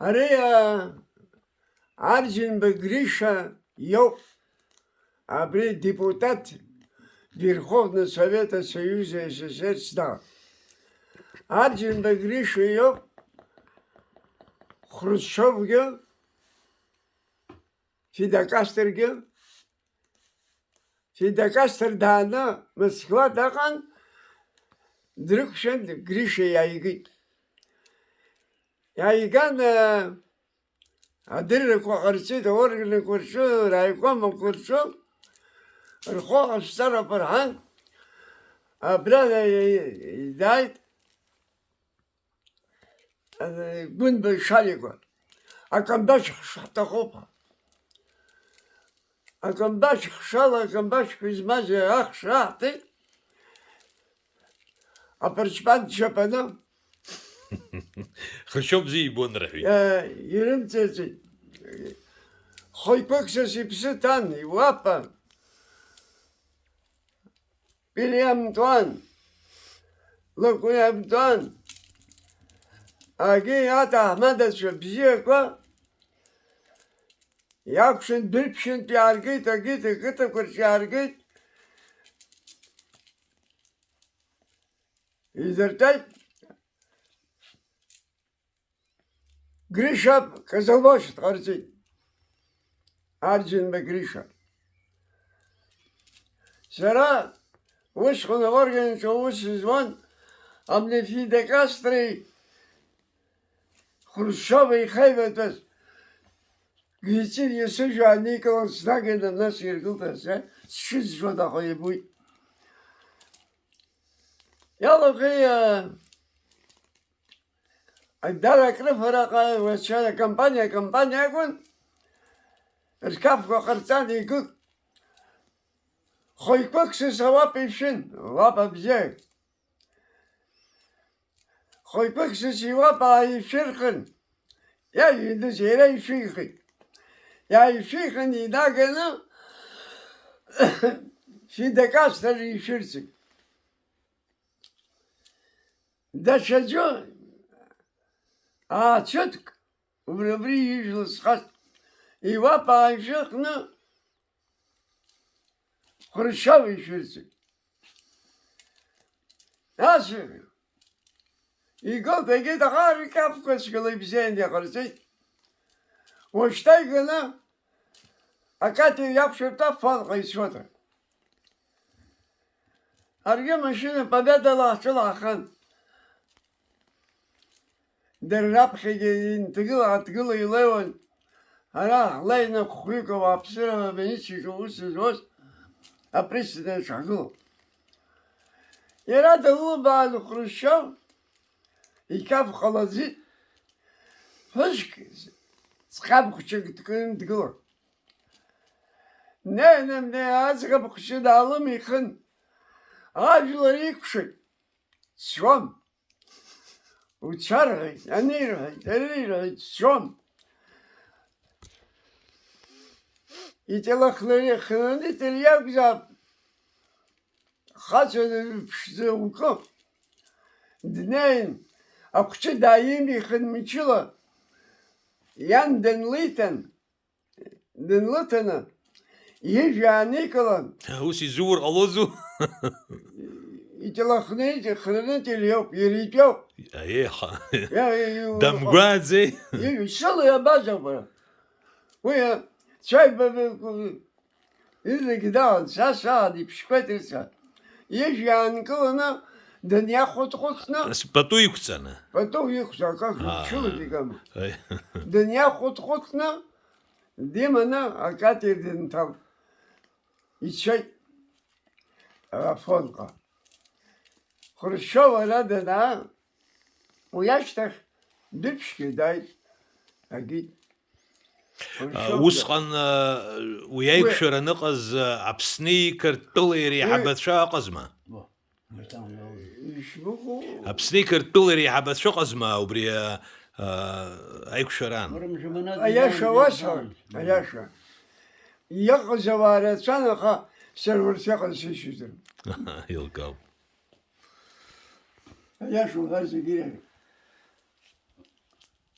Ария Арджин Гриша Йоп, абри депутат Верховного Совета Союза СССР стал. Арджин Гриша Йоп Хрущевге, Фидакастерге, Фидакастер дана Москва даган Дрюкшен Гриша яйгит. Яйган Адыр кварцит оргн куршу райком куршу الخوخ اشترى فرحان أبراده دايت قن بشاليكو أكم باش حتى خوفها أكم باش خشالة أكم باش كزمازي أخ شاحتي أبرشبان شبنا خشوب زي بون رحي يرمتي خوي بوكسي بستاني وابا William Tuan, look, William Tuan. Agi ata Ahmed Şöpçiye ko. Yapşın, birpşin bir argit, agit, kıtı kurşu argit. İzirtay. Grisha, Kızılbaş, karısı. Arjun ve Grisha. Sıra, وشخنا ورقن شوش زمان امني في دكاستري خرشوبي خيبة بس قيتين يسجوا عنيك ونسناقن الناس يرقل بس شز شو دا خوي بوي يلا خي الدارك رفرقة وشانا كمبانيا يكون اركاب وقرطان يقول خوي كوكس سوا بيشن وابا بزاك خوي كوكس سوا بايشرخن يا يدز يرا يشيخي يا يشيخن يداقنا في دكاستر يشرسك دا شجو صدق وبربري يجلس خاص يوا بايشرخنا Хрущев иширсик. Nasıl? İgol peki de harika fıskılı bir şey diye karısı. Hoştay gına akati yapşırta fal kıyısıdır. Harika maşını pabeda lahçılahan. Derrap xegin tıgıl yılevon. Hara layna kuyuka vapsıra beni çıkıyorsunuz hoş. А президент шагнул. И рада улыбал Хрущев, и как в холоде, фышки, схабхучек ткнем тгла. Не, азгабхучи далым ихын, ажлар икши, сьом, учаргай, аниргай, сьом. И телохлыны хныны тельяк зап. Хасыны пшзылко. Днейн. А куча даим ихын мичила. Ян денлитана. Ежа Николан. هوسي زور ألوزو И телохлыны хныны тельяк еритяк. دم غازي Шалы я база. Вы Çay bebek izle gidan şaşa di pişkvetirse. Yeşyan kılına dünya kutkusna. Поту يكسنا. Потом их как чудикам. Dünya kutkusna. Демона акатирден там. И чай фонка. Хрущева радена. У яштах дипшки дай. Агит. وسخن ويكشر نقز عبسني كرتوليري حبت شا قزمة عبسني كرتوليري حبت شا قزمة وبري أيكشران أياشا واسع أياشا يقز وارد سنخا سرور ثقل سيشتر يلقاو أياشا غازي